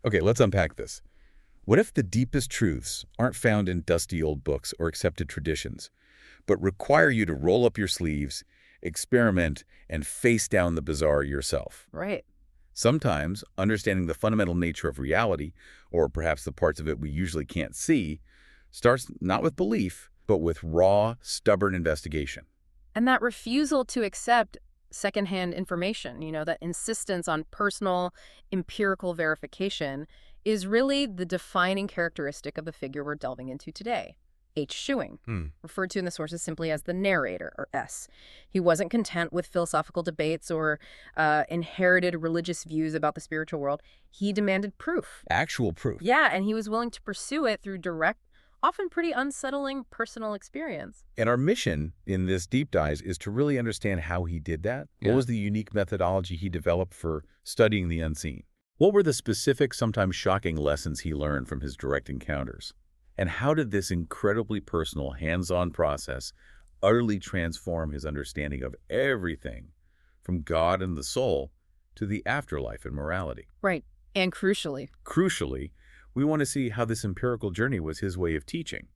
Okay, let's unpack this. What if the deepest truths aren't found in dusty old books or accepted traditions, but require you to roll up your sleeves, experiment, and face down the bizarre yourself? Right. Sometimes, understanding the fundamental nature of reality, or perhaps the parts of it we usually can't see, starts not with belief, but with raw, stubborn investigation. And that refusal to accept secondhand information, that insistence on personal, empirical verification, is really the defining characteristic of the figure we're delving into today. Scheuing, referred to in the sources simply as the narrator, or S. He wasn't content with philosophical debates or inherited religious views about the spiritual world. He demanded proof. Actual proof. Yeah, and he was willing to pursue it through direct, often pretty unsettling personal experience. And our mission in this deep dive is to really understand how he did that. Yeah. What was the unique methodology he developed for studying the unseen? What were the specific, sometimes shocking lessons he learned from his direct encounters? And how did this incredibly personal, hands-on process utterly transform his understanding of everything, from God and the soul to the afterlife and morality? Right. And crucially, We want to see how this empirical journey was his way of teaching,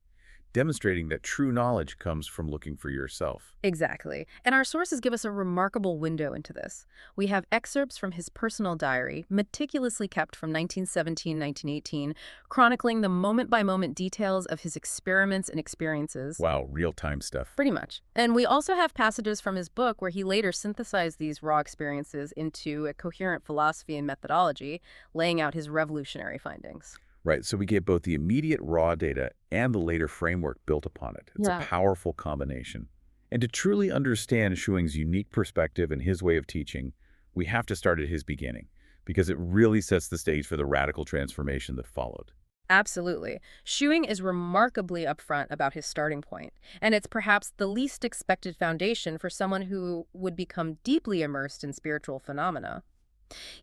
demonstrating that true knowledge comes from looking for yourself. exactly. And our sources give us a remarkable window into this. We have excerpts from his personal diary, meticulously kept from 1917-1918, chronicling the moment-by-moment details of his experiments and experiences. Wow, real-time stuff. Pretty much. And we also have passages from his book where he later synthesized these raw experiences into a coherent philosophy and methodology, laying out his revolutionary findings. Right, so we get both the immediate raw data and the later framework built upon it. It's Yeah. a powerful combination. And to truly understand Scheuing's unique perspective and his way of teaching, we have to start at his beginning, because it really sets the stage for the radical transformation that followed. Absolutely. Scheuing is remarkably upfront about his starting point, and it's perhaps the least expected foundation for someone who would become deeply immersed in spiritual phenomena.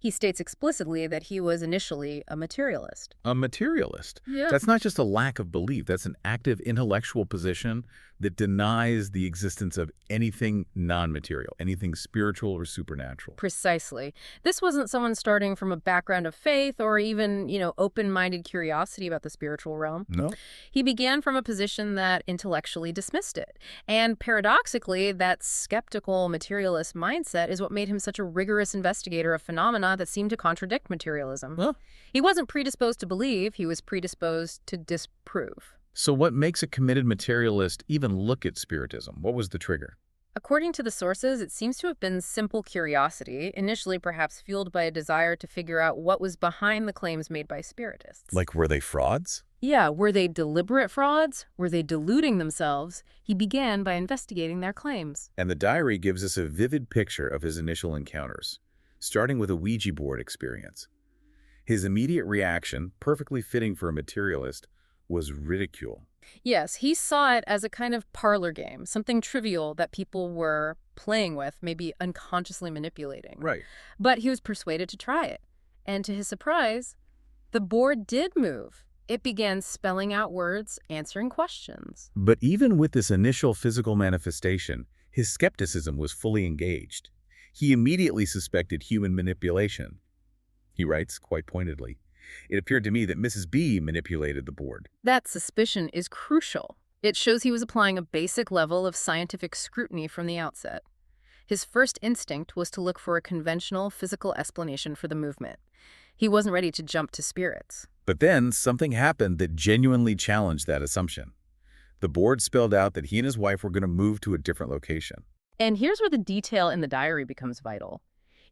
He states explicitly that he was initially a materialist. A materialist. Yeah. That's not just a lack of belief. That's an active intellectual position that denies the existence of anything non-material, anything spiritual or supernatural. Precisely. This wasn't someone starting from a background of faith or even, open-minded curiosity about the spiritual realm. No? He began from a position that intellectually dismissed it. And paradoxically, that skeptical materialist mindset is what made him such a rigorous investigator of phenomena that seemed to contradict materialism. Huh? He wasn't predisposed to believe, he was predisposed to disprove. So what makes a committed materialist even look at spiritism? What was the trigger? According to the sources, it seems to have been simple curiosity, initially perhaps fueled by a desire to figure out what was behind the claims made by spiritists. Like, were they frauds? Yeah, were they deliberate frauds? Were they deluding themselves? He began by investigating their claims. And the diary gives us a vivid picture of his initial encounters, starting with a Ouija board experience. His immediate reaction, perfectly fitting for a materialist, was ridicule. Yes, he saw it as a kind of parlor game, something trivial that people were playing with, maybe unconsciously manipulating. Right. But he was persuaded to try it. And to his surprise, the board did move. It began spelling out words, answering questions. But even with this initial physical manifestation, his skepticism was fully engaged. He immediately suspected human manipulation. He writes, quite pointedly, "It appeared to me that Mrs. B manipulated the board." That suspicion is crucial. It shows he was applying a basic level of scientific scrutiny from the outset. His first instinct was to look for a conventional physical explanation for the movement. He wasn't ready to jump to spirits. But then something happened that genuinely challenged that assumption. The board spelled out that he and his wife were going to move to a different location. And here's where the detail in the diary becomes vital.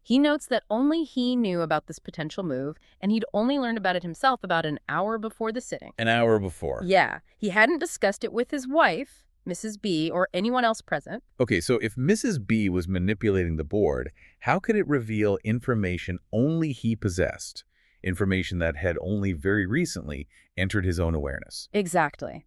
He notes that only he knew about this potential move, and he'd only learned about it himself about an hour before the sitting. An hour before. Yeah, he hadn't discussed it with his wife, Mrs. B, or anyone else present. Okay, so if Mrs. B was manipulating the board, how could it reveal information only he possessed? Information that had only very recently entered his own awareness. Exactly.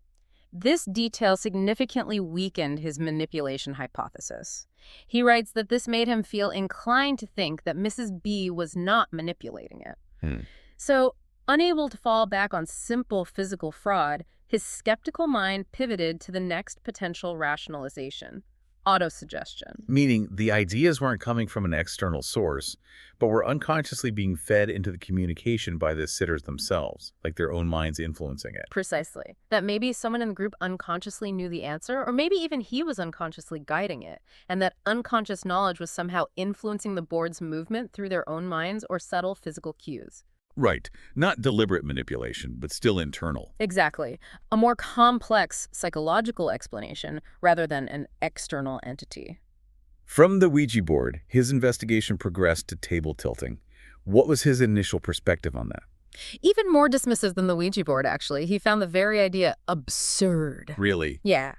This detail significantly weakened his manipulation hypothesis. He writes that this made him feel inclined to think that Mrs. B was not manipulating it. So, unable to fall back on simple physical fraud, his skeptical mind pivoted to the next potential rationalization: autosuggestion. Meaning the ideas weren't coming from an external source, but were unconsciously being fed into the communication by the sitters themselves, like their own minds influencing it. Precisely. That maybe someone in the group unconsciously knew the answer, or maybe even he was unconsciously guiding it, and that unconscious knowledge was somehow influencing the board's movement through their own minds or subtle physical cues. Right. Not deliberate manipulation, but still internal. Exactly. A more complex psychological explanation rather than an external entity. From the Ouija board, his investigation progressed to table tilting. What was his initial perspective on that? Even more dismissive than the Ouija board, actually. He found the very idea absurd. Really? Yeah.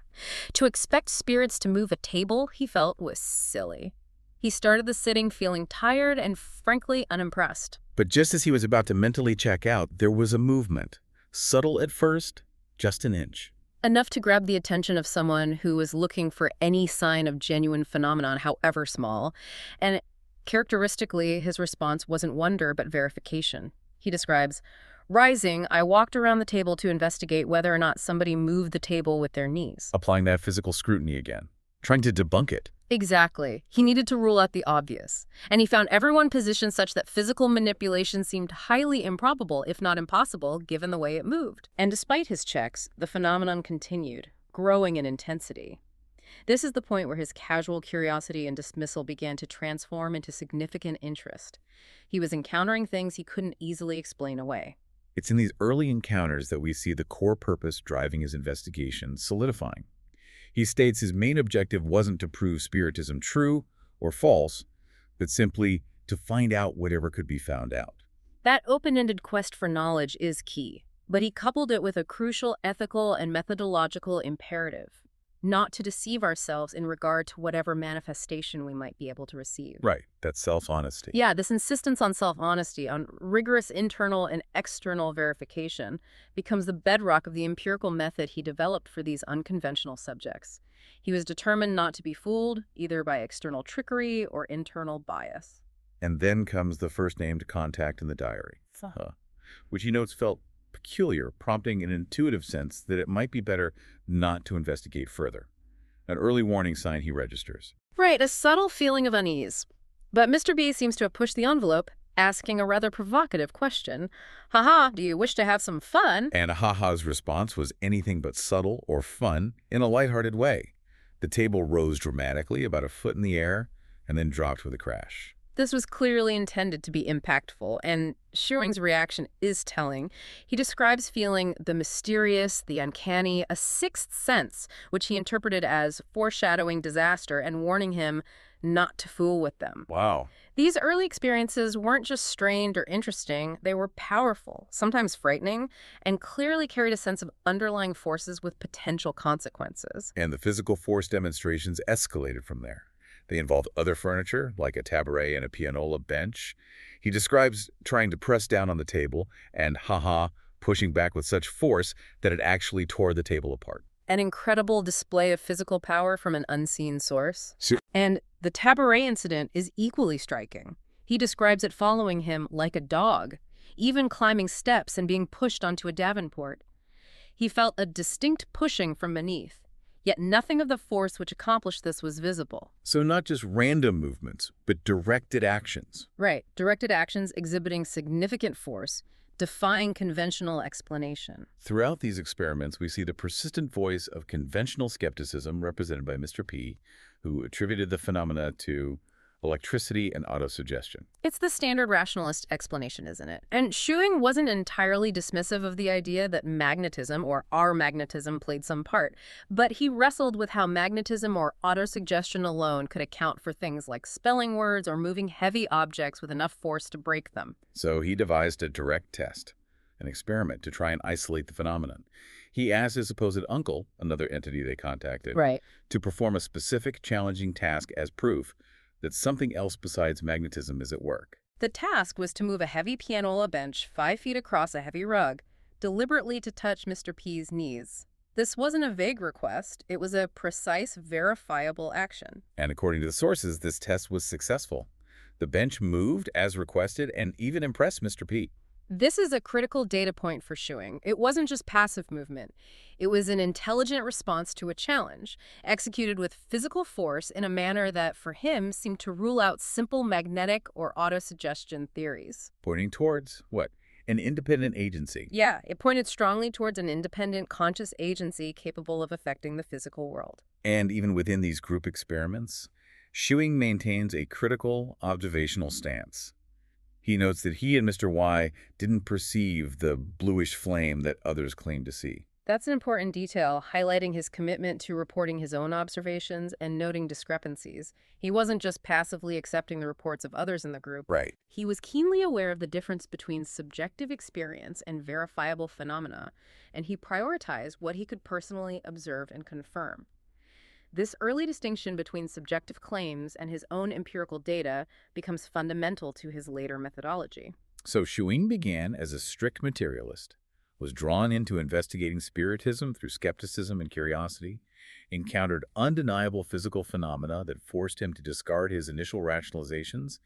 To expect spirits to move a table, he felt, was silly. He started the sitting feeling tired and frankly unimpressed. But just as he was about to mentally check out, there was a movement. Subtle at first, just an inch. Enough to grab the attention of someone who was looking for any sign of genuine phenomenon, however small. And characteristically, his response wasn't wonder, but verification. He describes, "Rising, I walked around the table to investigate whether or not somebody moved the table with their knees." Applying that physical scrutiny again. Trying to debunk it. Exactly. He needed to rule out the obvious. And he found everyone positioned such that physical manipulation seemed highly improbable, if not impossible, given the way it moved. And despite his checks, the phenomenon continued, growing in intensity. This is the point where his casual curiosity and dismissal began to transform into significant interest. He was encountering things he couldn't easily explain away. It's in these early encounters that we see the core purpose driving his investigation solidifying. He states his main objective wasn't to prove Spiritism true or false, but simply to find out whatever could be found out. That open-ended quest for knowledge is key, but he coupled it with a crucial ethical and methodological imperative, not to deceive ourselves in regard to whatever manifestation we might be able to receive. Right, that's self-honesty. Yeah, this insistence on self-honesty, on rigorous internal and external verification, becomes the bedrock of the empirical method he developed for these unconventional subjects. He was determined not to be fooled, either by external trickery or internal bias. And then comes the first named contact in the diary, which he notes felt peculiar, prompting an intuitive sense that it might be better not to investigate further. An early warning sign he registers. Right, a subtle feeling of unease. But Mr. B seems to have pushed the envelope, asking a rather provocative question. "Haha, do you wish to have some fun?" And Haha's response was anything but subtle or fun in a lighthearted way. The table rose dramatically, about a foot in the air, and then dropped with a crash. This was clearly intended to be impactful, and Scheuing's reaction is telling. He describes feeling the mysterious, the uncanny, a sixth sense, which he interpreted as foreshadowing disaster and warning him not to fool with them. Wow. These early experiences weren't just strange or interesting, they were powerful, sometimes frightening, and clearly carried a sense of underlying forces with potential consequences. And the physical force demonstrations escalated from there. They involved other furniture, like a tabouret and a pianola bench. He describes trying to press down on the table and Haha pushing back with such force that it actually tore the table apart. An incredible display of physical power from an unseen source. So And the tabouret incident is equally striking. He describes it following him like a dog, even climbing steps and being pushed onto a davenport. He felt a distinct pushing from beneath. Yet nothing of the force which accomplished this was visible. So not just random movements, but directed actions. Right, directed actions exhibiting significant force, defying conventional explanation. Throughout these experiments, we see the persistent voice of conventional skepticism represented by Mr. P, who attributed the phenomena to electricity and autosuggestion. It's the standard rationalist explanation, isn't it? And Scheuing wasn't entirely dismissive of the idea that magnetism, or our magnetism, played some part, but he wrestled with how magnetism or autosuggestion alone could account for things like spelling words or moving heavy objects with enough force to break them. So he devised a direct test, an experiment to try and isolate the phenomenon. He asked his supposed uncle, another entity they contacted, Right. to perform a specific challenging task as proof that something else besides magnetism is at work. The task was to move a heavy pianola bench 5 feet across a heavy rug, deliberately to touch Mr. P's knees. This wasn't a vague request. It was a precise, verifiable action. And according to the sources, this test was successful. The bench moved as requested and even impressed Mr. P. This is a critical data point for Scheuing. It wasn't just passive movement. It was an intelligent response to a challenge, executed with physical force in a manner that, for him, seemed to rule out simple magnetic or autosuggestion theories. Pointing towards, what? An independent agency. Yeah, it pointed strongly towards an independent, conscious agency capable of affecting the physical world. And even within these group experiments, Scheuing maintains a critical, observational stance. He notes that he and Mr. Y didn't perceive the bluish flame that others claimed to see. That's an important detail, highlighting his commitment to reporting his own observations and noting discrepancies. He wasn't just passively accepting the reports of others in the group. Right. He was keenly aware of the difference between subjective experience and verifiable phenomena, and he prioritized what he could personally observe and confirm. This early distinction between subjective claims and his own empirical data becomes fundamental to his later methodology. So Scheuing began as a strict materialist, was drawn into investigating spiritism through skepticism and curiosity, encountered undeniable physical phenomena that forced him to discard his initial rationalizations,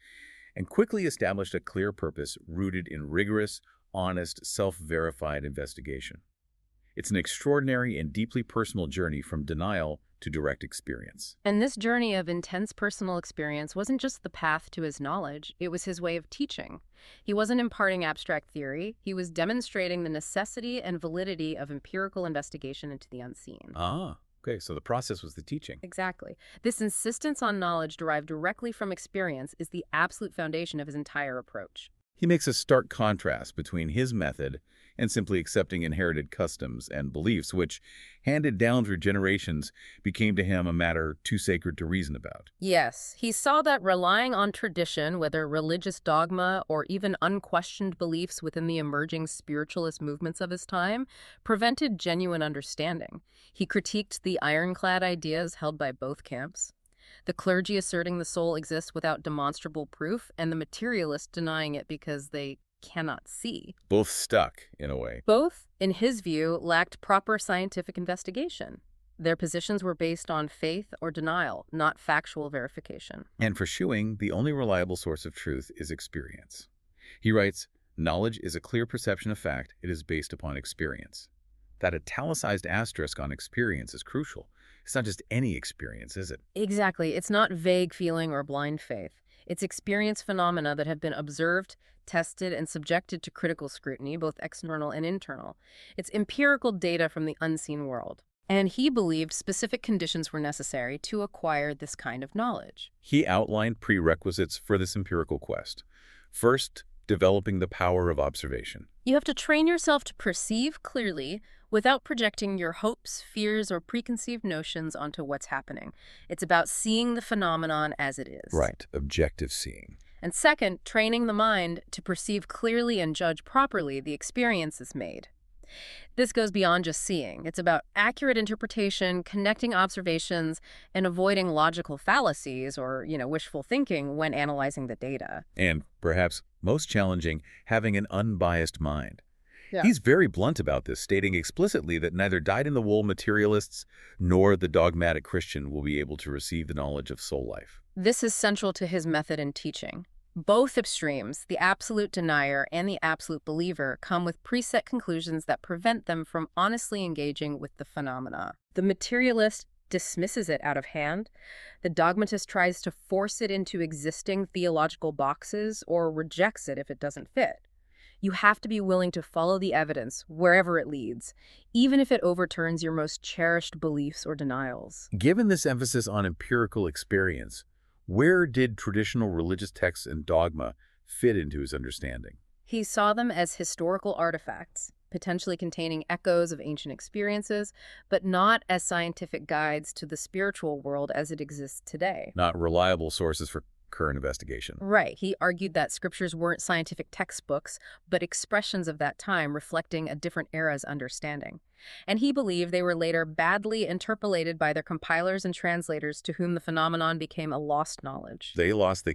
and quickly established a clear purpose rooted in rigorous, honest, self-verified investigation. It's an extraordinary and deeply personal journey from denial to direct experience. And this journey of intense personal experience wasn't just the path to his knowledge, it was his way of teaching. He wasn't imparting abstract theory, he was demonstrating the necessity and validity of empirical investigation into the unseen. Ah, okay, so the process was the teaching. Exactly. This insistence on knowledge derived directly from experience is the absolute foundation of his entire approach. He makes a stark contrast between his method and simply accepting inherited customs and beliefs, which, handed down through generations, became to him a matter too sacred to reason about. Yes, he saw that relying on tradition, whether religious dogma or even unquestioned beliefs within the emerging spiritualist movements of his time, prevented genuine understanding. He critiqued the ironclad ideas held by both camps. The clergy asserting the soul exists without demonstrable proof, and the materialists denying it because they cannot see. Both stuck, in a way. Both, in his view, lacked proper scientific investigation. Their positions were based on faith or denial, not factual verification. And for Scheuing, the only reliable source of truth is experience. He writes, "Knowledge is a clear perception of fact. It is based upon experience." That italicized asterisk on experience is crucial. It's not just any experience, is it? Exactly. It's not vague feeling or blind faith. It's experience phenomena that have been observed, tested, and subjected to critical scrutiny, both external and internal. It's empirical data from the unseen world. And he believed specific conditions were necessary to acquire this kind of knowledge. He outlined prerequisites for this empirical quest. First, developing the power of observation. You have to train yourself to perceive clearly without projecting your hopes, fears, or preconceived notions onto what's happening. It's about seeing the phenomenon as it is. Right, objective seeing. And second, training the mind to perceive clearly and judge properly the experiences made. This goes beyond just seeing. It's about accurate interpretation, connecting observations, and avoiding logical fallacies or, wishful thinking when analyzing the data. And, perhaps most challenging, having an unbiased mind. Yeah. He's very blunt about this, stating explicitly that neither dyed-in-the-wool materialists nor the dogmatic Christian will be able to receive the knowledge of soul life. This is central to his method and teaching. Both extremes, the absolute denier and the absolute believer, come with preset conclusions that prevent them from honestly engaging with the phenomena. The materialist dismisses it out of hand. The dogmatist tries to force it into existing theological boxes or rejects it if it doesn't fit. You have to be willing to follow the evidence wherever it leads, even if it overturns your most cherished beliefs or denials. Given this emphasis on empirical experience, where did traditional religious texts and dogma fit into his understanding? He saw them as historical artifacts, potentially containing echoes of ancient experiences, but not as scientific guides to the spiritual world as it exists today. Not reliable sources for current investigation. Right. He argued that scriptures weren't scientific textbooks, but expressions of that time reflecting a different era's understanding. And he believed they were later badly interpolated by their compilers and translators to whom the phenomenon became a lost knowledge. They lost the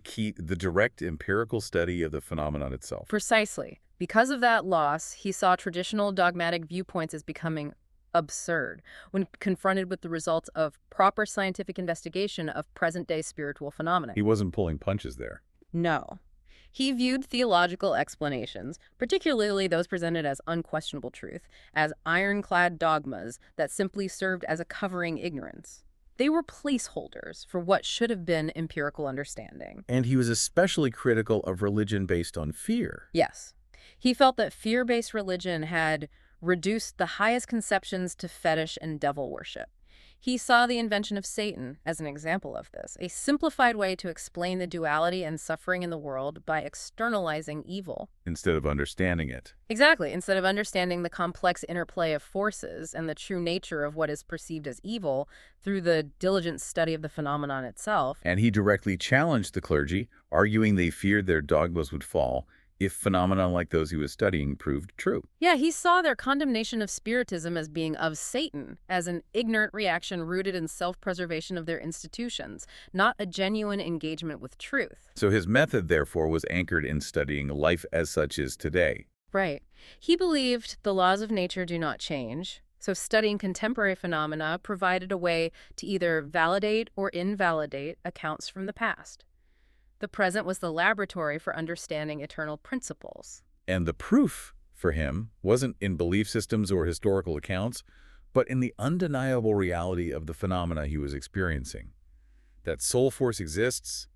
direct empirical study of the phenomenon itself. Precisely. Because of that loss, he saw traditional dogmatic viewpoints as becoming absurd when confronted with the results of proper scientific investigation of present-day spiritual phenomena. He wasn't pulling punches there. No. He viewed theological explanations, particularly those presented as unquestionable truth, as ironclad dogmas that simply served as a covering ignorance. They were placeholders for what should have been empirical understanding. And he was especially critical of religion based on fear. Yes. He felt that fear-based religion had reduced the highest conceptions to fetish and devil worship. He saw the invention of Satan as an example of this, a simplified way to explain the duality and suffering in the world by externalizing evil. Instead of understanding it. Exactly. Instead of understanding the complex interplay of forces and the true nature of what is perceived as evil through the diligent study of the phenomenon itself. And he directly challenged the clergy, arguing they feared their dogmas would fall if phenomena like those he was studying proved true. Yeah, he saw their condemnation of Spiritism as being of Satan, as an ignorant reaction rooted in self-preservation of their institutions, not a genuine engagement with truth. So his method, therefore, was anchored in studying life as such is today. Right. He believed the laws of nature do not change, so studying contemporary phenomena provided a way to either validate or invalidate accounts from the past. The present was the laboratory for understanding eternal principles. And the proof, for him, wasn't in belief systems or historical accounts, but in the undeniable reality of the phenomena he was experiencing. That soul force exists,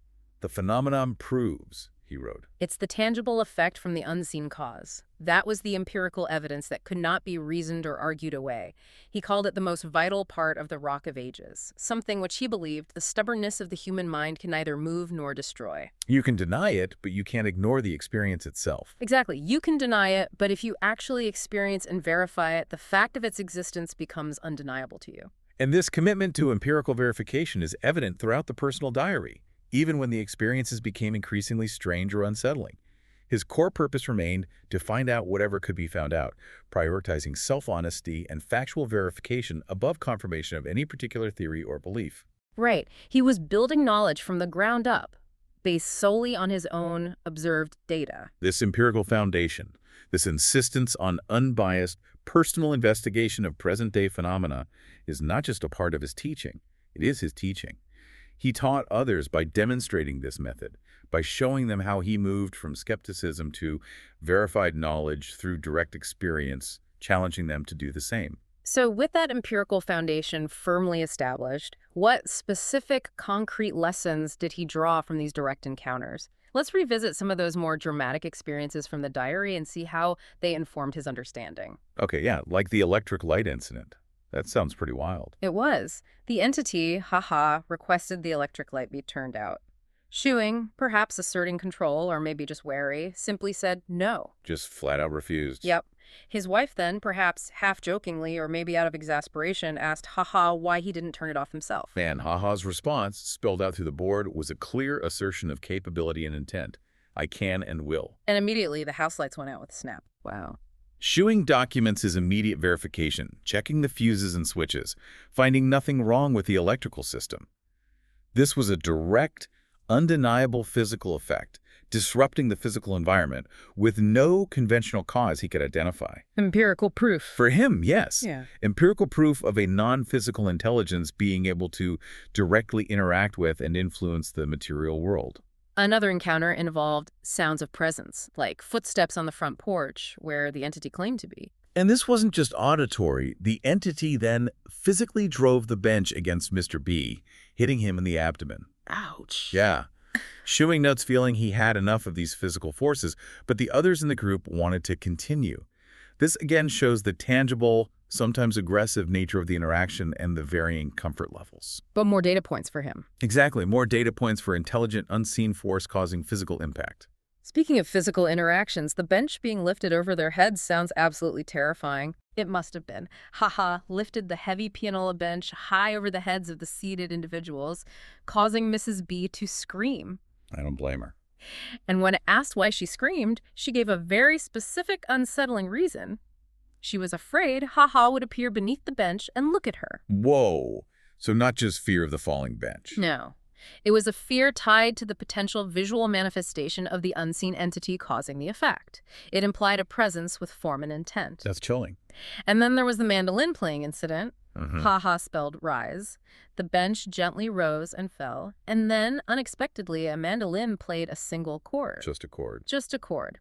the phenomenon proves, he wrote. It's the tangible effect from the unseen cause. That was the empirical evidence that could not be reasoned or argued away. He called it the most vital part of the Rock of Ages, something which he believed the stubbornness of the human mind can neither move nor destroy. You can deny it, but you can't ignore the experience itself. Exactly. You can deny it, but if you actually experience and verify it, the fact of its existence becomes undeniable to you. And this commitment to empirical verification is evident throughout the personal diary, even when the experiences became increasingly strange or unsettling. His core purpose remained to find out whatever could be found out, prioritizing self-honesty and factual verification above confirmation of any particular theory or belief. Right. He was building knowledge from the ground up, based solely on his own observed data. This empirical foundation, this insistence on unbiased, personal investigation of present-day phenomena, is not just a part of his teaching, it is his teaching. He taught others by demonstrating this method, by showing them how he moved from skepticism to verified knowledge through direct experience, challenging them to do the same. So with that empirical foundation firmly established, what specific concrete lessons did he draw from these direct encounters? Let's revisit some of those more dramatic experiences from the diary and see how they informed his understanding. Okay, yeah, like the electric light incident. That sounds pretty wild. It was. The entity, requested the electric light be turned out. Scheuing, perhaps asserting control or maybe just wary, simply said no. Just flat out refused. Yep. His wife then, perhaps half-jokingly or maybe out of exasperation, asked why he didn't turn it off himself. And Haha's response, spelled out through the board, was a clear assertion of capability and intent. I can and will. And immediately the house lights went out with a snap. Wow. Scheuing documents his immediate verification, checking the fuses and switches, finding nothing wrong with the electrical system. This was a direct, undeniable physical effect, disrupting the physical environment with no conventional cause he could identify. Empirical proof. For him, yes. Yeah. Empirical proof of a non-physical intelligence being able to directly interact with and influence the material world. Another encounter involved sounds of presence, like footsteps on the front porch, where the entity claimed to be. And this wasn't just auditory. The entity then physically drove the bench against Mr. B, hitting him in the abdomen. Ouch. Yeah. Scheuing notes feeling he had enough of these physical forces, but the others in the group wanted to continue. This again shows the tangible, sometimes aggressive nature of the interaction and the varying comfort levels. But more data points for him. Exactly. More data points for intelligent, unseen force causing physical impact. Speaking of physical interactions, the bench being lifted over their heads sounds absolutely terrifying. It must have been. Lifted the heavy pianola bench high over the heads of the seated individuals, causing Mrs. B to scream. I don't blame her. And when asked why she screamed, she gave a very specific, unsettling reason. She was afraid would appear beneath the bench and look at her. Whoa. So not just fear of the falling bench. No. It was a fear tied to the potential visual manifestation of the unseen entity causing the effect. It implied a presence with form and intent. That's chilling. And then there was the mandolin playing incident. Mm-hmm. Ha-ha spelled rise. The bench gently rose and fell, and then, unexpectedly, a mandolin played a single chord. Just a chord. Just a chord.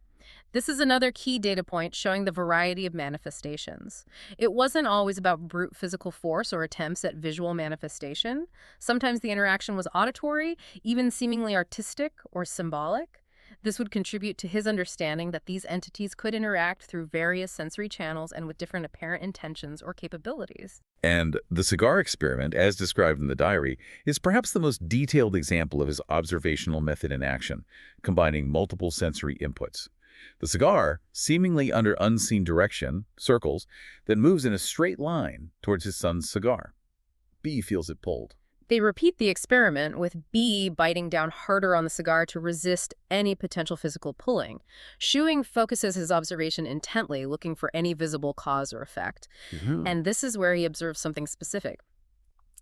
This is another key data point showing the variety of manifestations. It wasn't always about brute physical force or attempts at visual manifestation. Sometimes the interaction was auditory, even seemingly artistic or symbolic. This would contribute to his understanding that these entities could interact through various sensory channels and with different apparent intentions or capabilities. And the cigar experiment, as described in the diary, is perhaps the most detailed example of his observational method in action, combining multiple sensory inputs. The cigar, seemingly under unseen direction, circles, then moves in a straight line towards his son's cigar. B feels it pulled. They repeat the experiment, with B biting down harder on the cigar to resist any potential physical pulling. Scheuing focuses his observation intently, looking for any visible cause or effect. Mm-hmm. And this is where he observes something specific.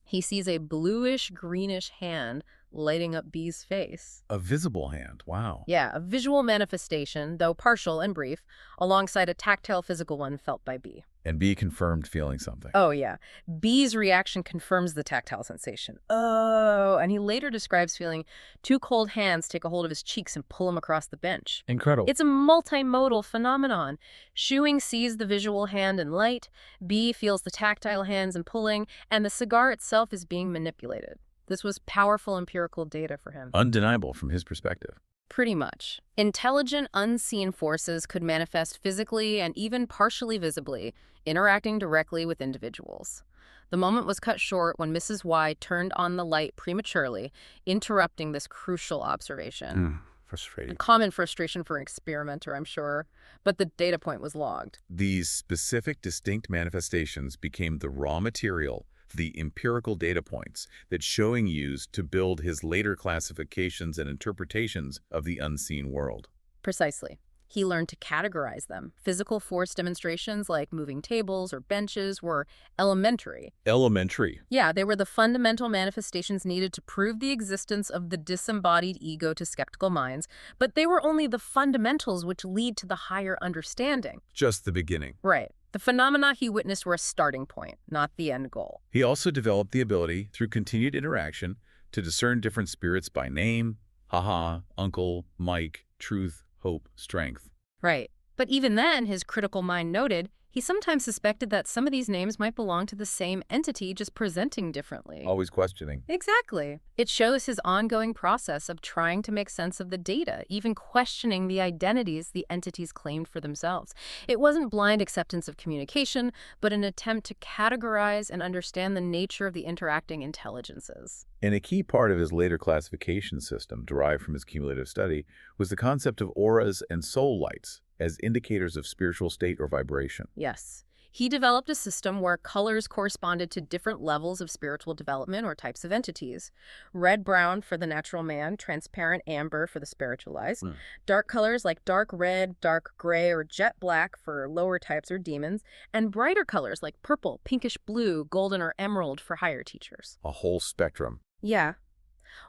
He sees a bluish-greenish hand lighting up B's face. A visible hand. Wow. Yeah, a visual manifestation, though partial and brief, alongside a tactile physical one felt by B. And B confirmed feeling something. Oh, yeah. B's reaction confirms the tactile sensation. Oh, and he later describes feeling two cold hands take a hold of his cheeks and pull him across the bench. Incredible. It's a multimodal phenomenon. Scheuing sees the visual hand and light, B feels the tactile hands and pulling, and the cigar itself is being manipulated. This was powerful empirical data for him. Undeniable from his perspective. Pretty much. Intelligent, unseen forces could manifest physically and even partially visibly, interacting directly with individuals. The moment was cut short when Mrs. Y turned on the light prematurely, interrupting this crucial observation. Frustrating. A common frustration for an experimenter, I'm sure, but the data point was logged. These specific, distinct manifestations became the raw material, the empirical data points that Scheuing used to build his later classifications and interpretations of the unseen world. Precisely. He learned to categorize them. Physical force demonstrations like moving tables or benches were elementary. Elementary. Yeah, they were the fundamental manifestations needed to prove the existence of the disembodied ego to skeptical minds, but they were only the fundamentals which lead to the higher understanding. Just the beginning. Right. The phenomena he witnessed were a starting point, not the end goal. He also developed the ability, through continued interaction, to discern different spirits by name, haha, uncle, Mike, truth, hope, strength. Right. But even then, his critical mind noted, he sometimes suspected that some of these names might belong to the same entity, just presenting differently. Always questioning. Exactly. It shows his ongoing process of trying to make sense of the data, even questioning the identities the entities claimed for themselves. It wasn't blind acceptance of communication, but an attempt to categorize and understand the nature of the interacting intelligences. And a key part of his later classification system, derived from his cumulative study, was the concept of auras and soul lights as indicators of spiritual state or vibration. Yes. He developed a system where colors corresponded to different levels of spiritual development or types of entities. Red-brown for the natural man, transparent amber for the spiritualized, dark colors like dark red, dark gray, or jet black for lower types or demons, and brighter colors like purple, pinkish blue, golden, or emerald for higher teachers. A whole spectrum. Yeah.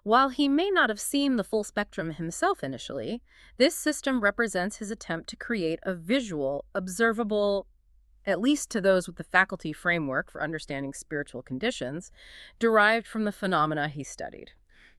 While he may not have seen the full spectrum himself initially, this system represents his attempt to create a visual, observable, at least to those with the faculty framework for understanding spiritual conditions, derived from the phenomena he studied.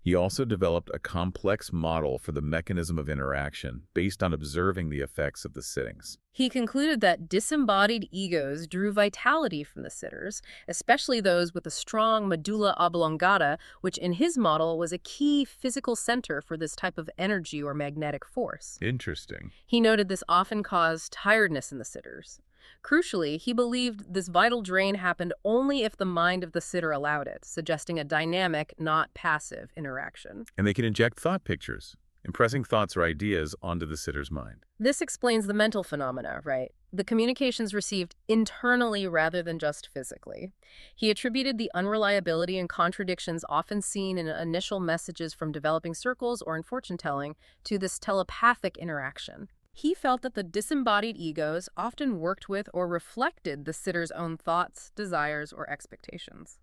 He also developed a complex model for the mechanism of interaction based on observing the effects of the sittings. He concluded that disembodied egos drew vitality from the sitters, especially those with a strong medulla oblongata, which in his model was a key physical center for this type of energy or magnetic force. Interesting. He noted this often caused tiredness in the sitters. Crucially, he believed this vital drain happened only if the mind of the sitter allowed it, suggesting a dynamic, not passive interaction. And they can inject thought pictures, impressing thoughts or ideas onto the sitter's mind. This explains the mental phenomena, right? The communications received internally rather than just physically. He attributed the unreliability and contradictions often seen in initial messages from developing circles or in fortune-telling to this telepathic interaction. He felt that the disembodied egos often worked with or reflected the sitter's own thoughts, desires, or expectations.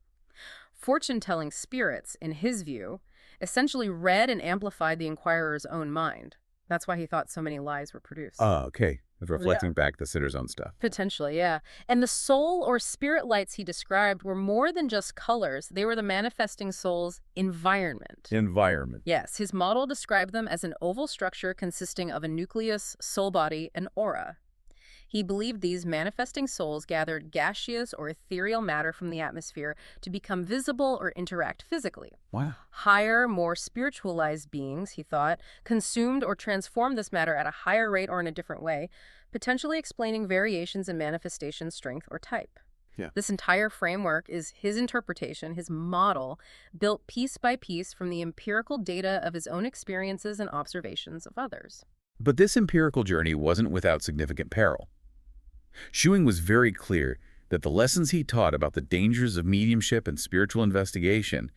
Fortune-telling spirits, in his view, essentially read and amplified the inquirer's own mind. That's why he thought so many lies were produced. Oh, okay. Reflecting back the sitter's own stuff. Potentially, yeah. And the soul or spirit lights he described were more than just colors. They were the manifesting soul's environment. Environment. Yes, his model described them as an oval structure consisting of a nucleus, soul body, and aura. He believed these manifesting souls gathered gaseous or ethereal matter from the atmosphere to become visible or interact physically. Wow. Higher, more spiritualized beings, he thought, consumed or transformed this matter at a higher rate or in a different way, potentially explaining variations in manifestation strength or type. Yeah. This entire framework is his interpretation, his model, built piece by piece from the empirical data of his own experiences and observations of others. But this empirical journey wasn't without significant peril. Scheuing was very clear that the lessons he taught about the dangers of mediumship and spiritual investigation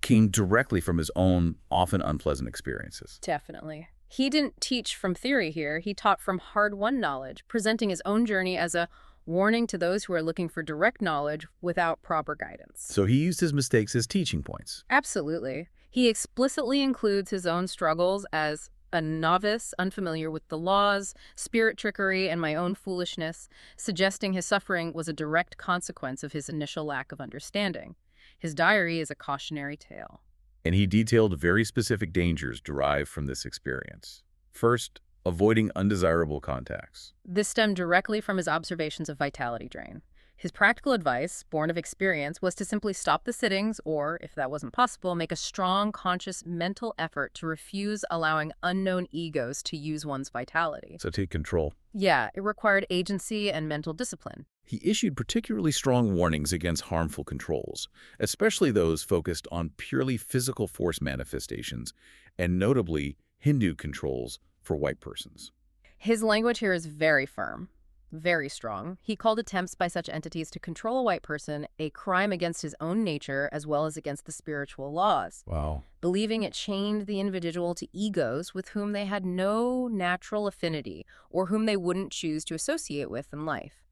came directly from his own often unpleasant experiences. Definitely. He didn't teach from theory here. He taught from hard-won knowledge, presenting his own journey as a warning to those who are looking for direct knowledge without proper guidance. So he used his mistakes as teaching points. Absolutely. He explicitly includes his own struggles as a novice, unfamiliar with the laws, spirit trickery, and my own foolishness, suggesting his suffering was a direct consequence of his initial lack of understanding. His diary is a cautionary tale. And he detailed very specific dangers derived from this experience. First, avoiding undesirable contacts. This stemmed directly from his observations of vitality drain. His practical advice, born of experience, was to simply stop the sittings or, if that wasn't possible, make a strong, conscious mental effort to refuse allowing unknown egos to use one's vitality. So take control. Yeah, it required agency and mental discipline. He issued particularly strong warnings against harmful controls, especially those focused on purely physical force manifestations, and notably Hindu controls for white persons. His language here is very firm. Very strong. He called attempts by such entities to control a white person a crime against his own nature as well as against the spiritual laws. Wow. Believing it chained the individual to egos with whom they had no natural affinity or whom they wouldn't choose to associate with in life.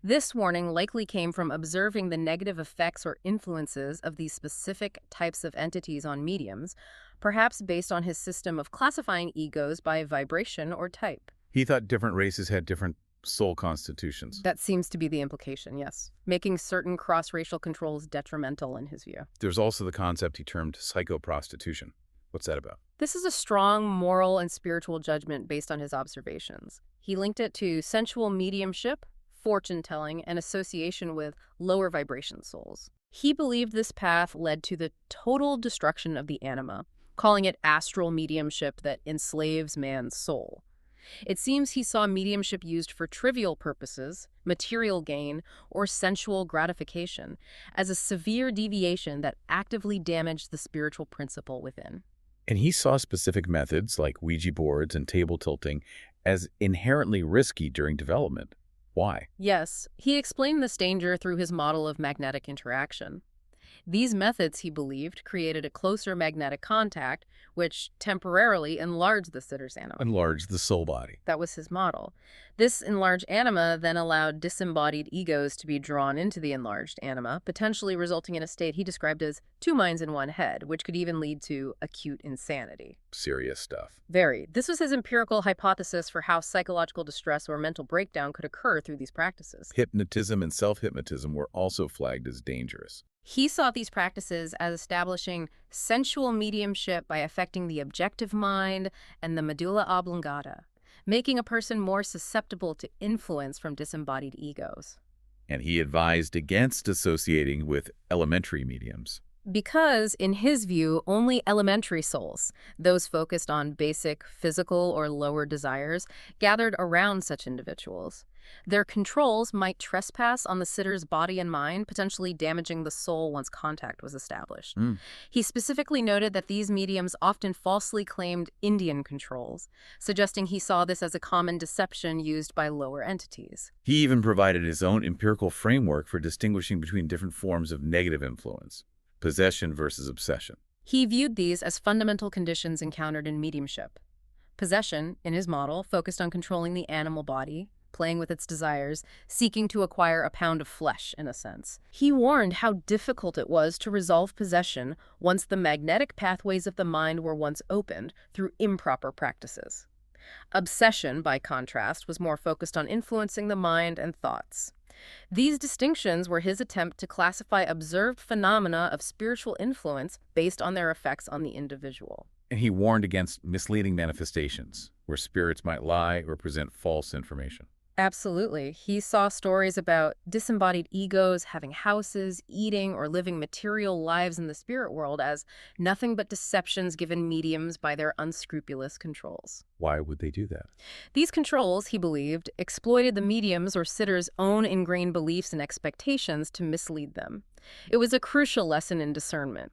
This warning likely came from observing the negative effects or influences of these specific types of entities on mediums, perhaps based on his system of classifying egos by vibration or type. He thought different races had different soul constitutions. That seems to be the implication, yes. Making certain cross-racial controls detrimental in his view. There's also the concept he termed psychoprostitution. What's that about? This is a strong moral and spiritual judgment based on his observations. He linked it to sensual mediumship, fortune-telling, and association with lower vibration souls. He believed this path led to the total destruction of the anima, calling it astral mediumship that enslaves man's soul. It seems he saw mediumship used for trivial purposes, material gain, or sensual gratification, as a severe deviation that actively damaged the spiritual principle within. And he saw specific methods like Ouija boards and table tilting as inherently risky during development. Why? Yes, he explained this danger through his model of magnetic interaction. These methods, he believed, created a closer magnetic contact, which temporarily enlarged the sitter's anima. Enlarge the soul body. That was his model. This enlarged anima then allowed disembodied egos to be drawn into the enlarged anima, potentially resulting in a state he described as two minds in one head, which could even lead to acute insanity. Serious stuff. Very. This was his empirical hypothesis for how psychological distress or mental breakdown could occur through these practices. Hypnotism and self-hypnotism were also flagged as dangerous. He saw these practices as establishing sensual mediumship by affecting the objective mind and the medulla oblongata, making a person more susceptible to influence from disembodied egos. And he advised against associating with elementary mediums. Because, in his view, only elementary souls, those focused on basic physical or lower desires, gathered around such individuals. Their controls might trespass on the sitter's body and mind, potentially damaging the soul once contact was established. He specifically noted that these mediums often falsely claimed Indian controls, suggesting he saw this as a common deception used by lower entities. He even provided his own empirical framework for distinguishing between different forms of negative influence. Possession versus obsession. He viewed these as fundamental conditions encountered in mediumship. Possession, in his model, focused on controlling the animal body, playing with its desires, seeking to acquire a pound of flesh, in a sense. He warned how difficult it was to resolve possession once the magnetic pathways of the mind were once opened through improper practices. Obsession, by contrast, was more focused on influencing the mind and thoughts. These distinctions were his attempt to classify observed phenomena of spiritual influence based on their effects on the individual. And he warned against misleading manifestations, where spirits might lie or present false information. Absolutely. He saw stories about disembodied egos having houses, eating, or living material lives in the spirit world as nothing but deceptions given mediums by their unscrupulous controls. Why would they do that? These controls, he believed, exploited the medium's or sitter's own ingrained beliefs and expectations to mislead them. It was a crucial lesson in discernment.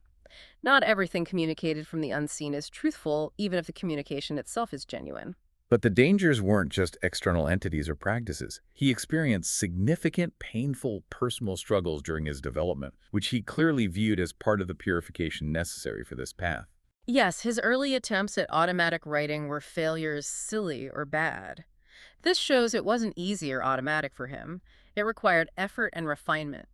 Not everything communicated from the unseen is truthful, even if the communication itself is genuine. But the dangers weren't just external entities or practices. He experienced significant, painful personal struggles during his development, which he clearly viewed as part of the purification necessary for this path. Yes, his early attempts at automatic writing were failures, silly or bad. This shows it wasn't easy or automatic for him. It required effort and refinement.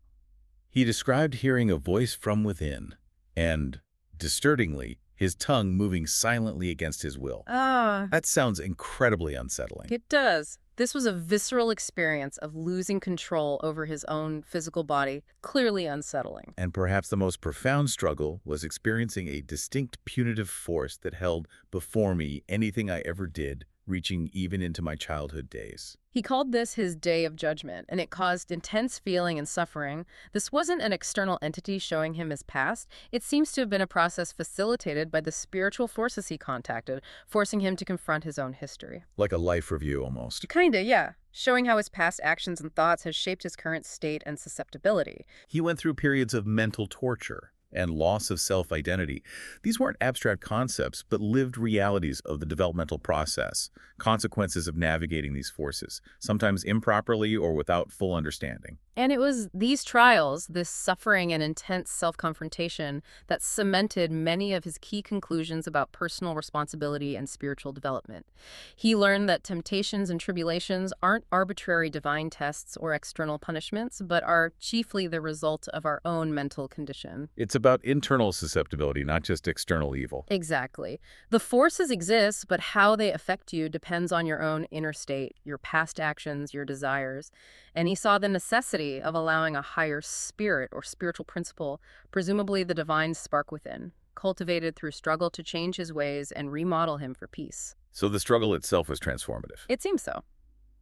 He described hearing a voice from within and, disturbingly, his tongue moving silently against his will. That sounds incredibly unsettling. It does. This was a visceral experience of losing control over his own physical body, clearly unsettling. And perhaps the most profound struggle was experiencing a distinct punitive force that held before me anything I ever did, reaching even into my childhood days. He called this his day of judgment, and it caused intense feeling and suffering. This wasn't an external entity showing him his past. It seems to have been a process facilitated by the spiritual forces he contacted, forcing him to confront his own history. Like a life review, almost. Kinda, yeah. Showing how his past actions and thoughts has shaped his current state and susceptibility. He went through periods of mental torture and loss of self-identity. These weren't abstract concepts, but lived realities of the developmental process, consequences of navigating these forces, sometimes improperly or without full understanding. And it was these trials, this suffering and intense self-confrontation, that cemented many of his key conclusions about personal responsibility and spiritual development. He learned that temptations and tribulations aren't arbitrary divine tests or external punishments, but are chiefly the result of our own mental condition. It's about internal susceptibility, not just external evil. Exactly. The forces exist, but how they affect you depends on your own inner state, your past actions, your desires. And he saw the necessity of allowing a higher spirit or spiritual principle, presumably the divine spark within, cultivated through struggle to change his ways and remodel him for peace. So the struggle itself was transformative. It seems so.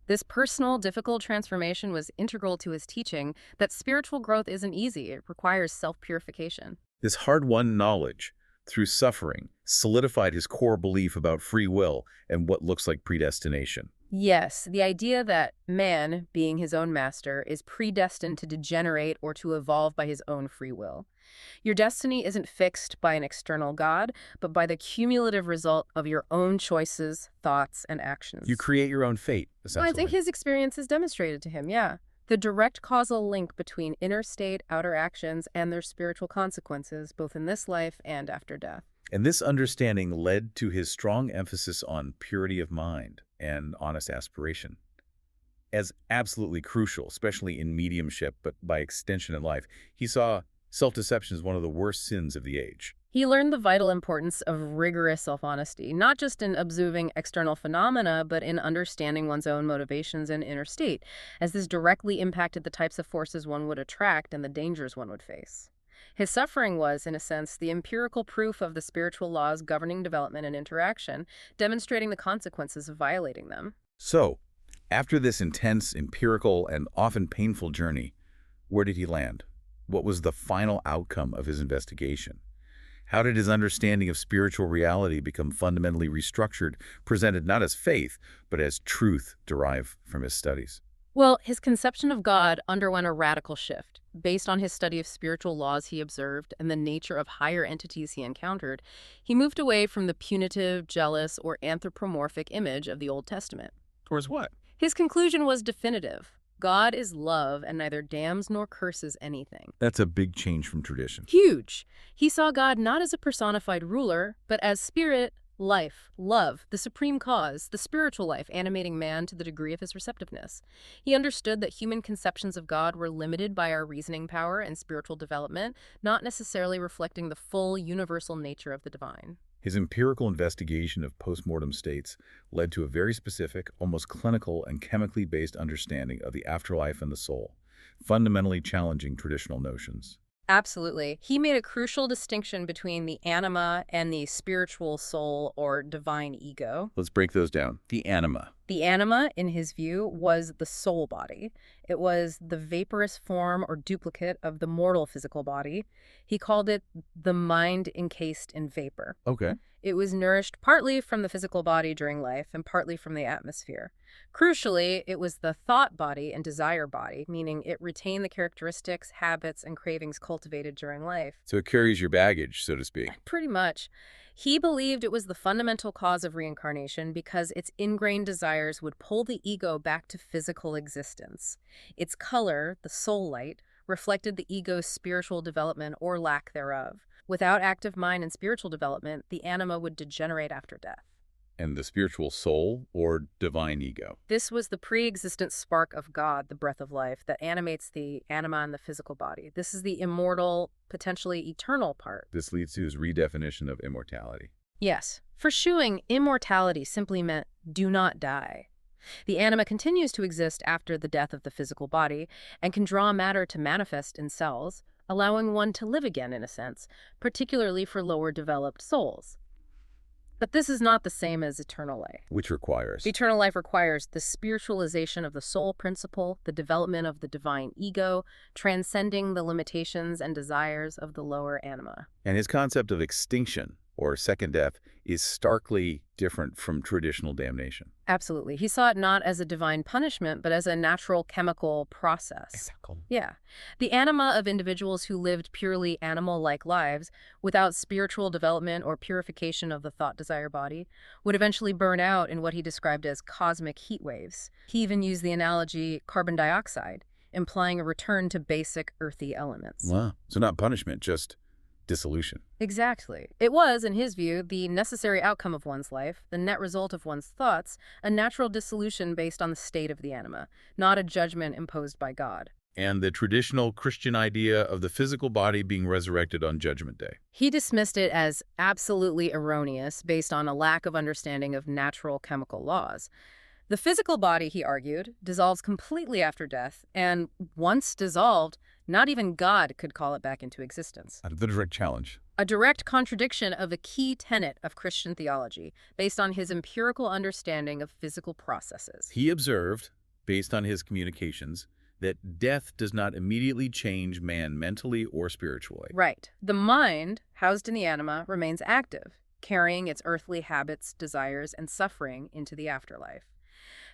This personal, difficult transformation was integral to his teaching that spiritual growth isn't easy. It requires self-purification. This hard-won knowledge, through suffering, solidified his core belief about free will and what looks like predestination. Yes, the idea that man, being his own master, is predestined to degenerate or to evolve by his own free will. Your destiny isn't fixed by an external God, but by the cumulative result of your own choices, thoughts, and actions. You create your own fate, essentially. Well, I think his experience has demonstrated to him, yeah. The direct causal link between inner state, outer actions, and their spiritual consequences, both in this life and after death. And this understanding led to his strong emphasis on purity of mind and honest aspiration as absolutely crucial, especially in mediumship, but by extension in life. He saw self-deception as one of the worst sins of the age. He learned the vital importance of rigorous self-honesty, not just in observing external phenomena, but in understanding one's own motivations and inner state, as this directly impacted the types of forces one would attract and the dangers one would face. His suffering was, in a sense, the empirical proof of the spiritual laws governing development and interaction, demonstrating the consequences of violating them. So, after this intense, empirical, and often painful journey, where did he land? What was the final outcome of his investigation? How did his understanding of spiritual reality become fundamentally restructured, presented not as faith, but as truth derived from his studies? Well, his conception of God underwent a radical shift. Based on his study of spiritual laws he observed and the nature of higher entities he encountered, he moved away from the punitive, jealous, or anthropomorphic image of the Old Testament. Towards what? His conclusion was definitive. God is love and neither damns nor curses anything. That's a big change from tradition. Huge. He saw God not as a personified ruler, but as spirit, Life, love, the supreme cause, the spiritual life animating man to the degree of his receptiveness. He understood that human conceptions of God were limited by our reasoning power and spiritual development, not necessarily reflecting the full universal nature of the divine. His empirical investigation of postmortem states led to a very specific, almost clinical and chemically based understanding of the afterlife and the soul, fundamentally challenging traditional notions. Absolutely. He made a crucial distinction between the anima and the spiritual soul or divine ego. Let's break those down. The anima. The anima, in his view, was the soul body. It was the vaporous form or duplicate of the mortal physical body. He called it the mind encased in vapor. Okay. It was nourished partly from the physical body during life and partly from the atmosphere. Crucially, it was the thought body and desire body, meaning it retained the characteristics, habits, and cravings cultivated during life. So it carries your baggage, so to speak. Pretty much. He believed it was the fundamental cause of reincarnation because its ingrained desires would pull the ego back to physical existence. Its color, the soul light, reflected the ego's spiritual development or lack thereof. Without active mind and spiritual development, the anima would degenerate after death. And the spiritual soul or divine ego. This was the pre-existent spark of God, the breath of life, that animates the anima and the physical body. This is the immortal, potentially eternal part. This leads to his redefinition of immortality. Yes. For Scheuing, immortality simply meant do not die. The anima continues to exist after the death of the physical body and can draw matter to manifest in cells, allowing one to live again in a sense, particularly for lower developed souls. But this is not the same as eternal life. Which requires? Eternal life requires the spiritualization of the soul principle, the development of the divine ego, transcending the limitations and desires of the lower anima. And his concept of extinction, or second death, is starkly different from traditional damnation. Absolutely. He saw it not as a divine punishment, but as a natural chemical process. Exactly. Yeah. The anima of individuals who lived purely animal-like lives without spiritual development or purification of the thought-desire body would eventually burn out in what he described as cosmic heat waves. He even used the analogy carbon dioxide, implying a return to basic earthy elements. Wow. So not punishment, just dissolution. Exactly. It was, in his view, the necessary outcome of one's life, the net result of one's thoughts, a natural dissolution based on the state of the anima, not a judgment imposed by God. And the traditional Christian idea of the physical body being resurrected on Judgment Day. He dismissed it as absolutely erroneous based on a lack of understanding of natural chemical laws. The physical body, he argued, dissolves completely after death, and once dissolved, not even God could call it back into existence. The direct challenge. A direct contradiction of a key tenet of Christian theology, based on his empirical understanding of physical processes. He observed, based on his communications, that death does not immediately change man mentally or spiritually. Right. The mind, housed in the anima, remains active, carrying its earthly habits, desires, and suffering into the afterlife.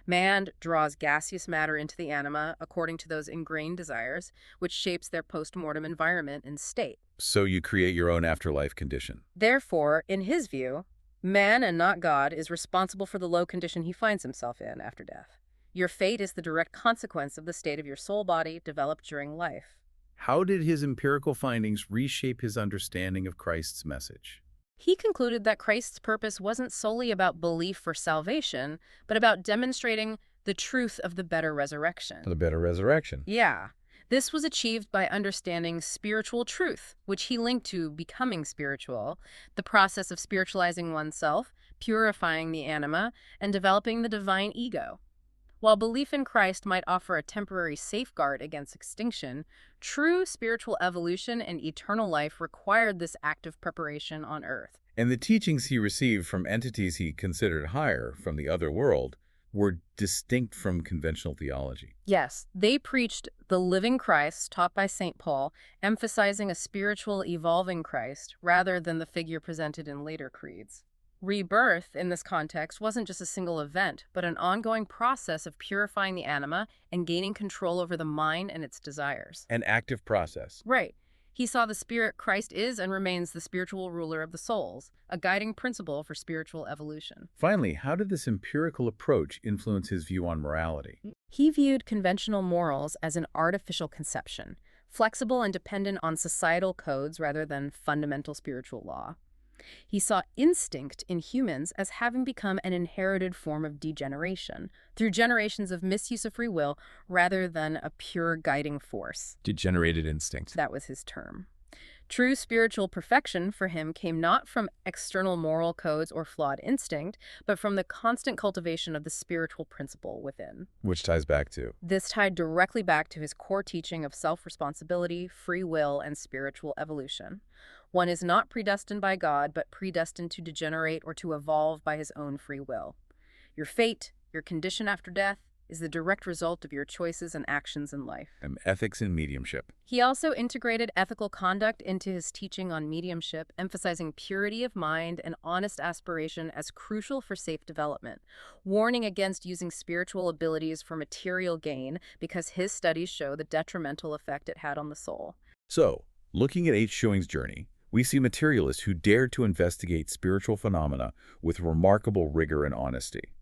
Man draws gaseous matter into the anima according to those ingrained desires, which shapes their post-mortem environment and state. So you create your own afterlife condition. Therefore, in his view, man and not God is responsible for the low condition he finds himself in after death. Your fate is the direct consequence of the state of your soul body developed during life. How did his empirical findings reshape his understanding of Christ's message? He concluded that Christ's purpose wasn't solely about belief for salvation, but about demonstrating the truth of the better resurrection. The better resurrection. Yeah. This was achieved by understanding spiritual truth, which he linked to becoming spiritual, the process of spiritualizing oneself, purifying the anima, and developing the divine ego. While belief in Christ might offer a temporary safeguard against extinction, true spiritual evolution and eternal life required this active preparation on earth. And the teachings he received from entities he considered higher from the other world were distinct from conventional theology. Yes, they preached the living Christ taught by St. Paul, emphasizing a spiritual, evolving Christ rather than the figure presented in later creeds. Rebirth, in this context, wasn't just a single event, but an ongoing process of purifying the anima and gaining control over the mind and its desires. An active process. Right. He saw the spirit Christ is and remains the spiritual ruler of the souls, a guiding principle for spiritual evolution. Finally, how did this empirical approach influence his view on morality? He viewed conventional morals as an artificial conception, flexible and dependent on societal codes rather than fundamental spiritual law. He saw instinct in humans as having become an inherited form of degeneration through generations of misuse of free will rather than a pure guiding force. Degenerated instinct. That was his term. True spiritual perfection for him came not from external moral codes or flawed instinct, but from the constant cultivation of the spiritual principle within. Which ties back to? This tied directly back to his core teaching of self-responsibility, free will, and spiritual evolution. One is not predestined by God, but predestined to degenerate or to evolve by his own free will. Your fate, your condition after death, is the direct result of your choices and actions in life. And ethics in mediumship. He also integrated ethical conduct into his teaching on mediumship, emphasizing purity of mind and honest aspiration as crucial for safe development, warning against using spiritual abilities for material gain because his studies show the detrimental effect it had on the soul. So, looking at H. Scheuing's journey, we see materialists who dared to investigate spiritual phenomena with remarkable rigor and honesty.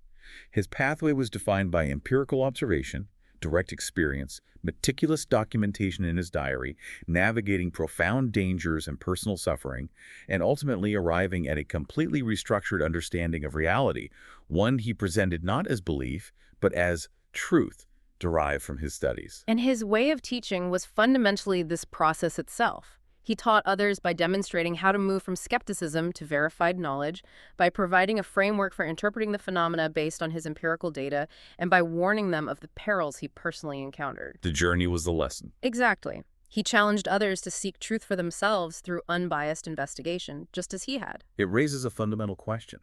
His pathway was defined by empirical observation, direct experience, meticulous documentation in his diary, navigating profound dangers and personal suffering, and ultimately arriving at a completely restructured understanding of reality, one he presented not as belief, but as truth derived from his studies. And his way of teaching was fundamentally this process itself. He taught others by demonstrating how to move from skepticism to verified knowledge, by providing a framework for interpreting the phenomena based on his empirical data, and by warning them of the perils he personally encountered. The journey was the lesson. Exactly. He challenged others to seek truth for themselves through unbiased investigation, just as he had. It raises a fundamental question.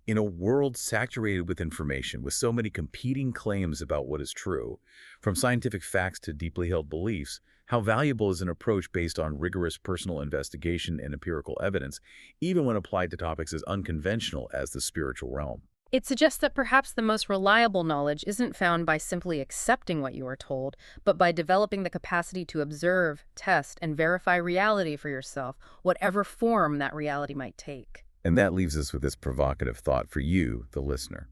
In a world saturated with information, with so many competing claims about what is true, from scientific facts to deeply held beliefs, how valuable is an approach based on rigorous personal investigation and empirical evidence, even when applied to topics as unconventional as the spiritual realm? It suggests that perhaps the most reliable knowledge isn't found by simply accepting what you are told, but by developing the capacity to observe, test, and verify reality for yourself, whatever form that reality might take. And that leaves us with this provocative thought for you, the listener.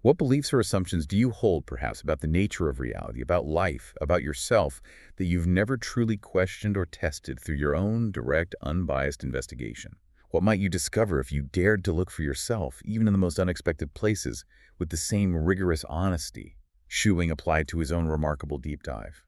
What beliefs or assumptions do you hold, perhaps, about the nature of reality, about life, about yourself, that you've never truly questioned or tested through your own direct, unbiased investigation? What might you discover if you dared to look for yourself, even in the most unexpected places, with the same rigorous honesty Scheuing applied to his own remarkable deep dive?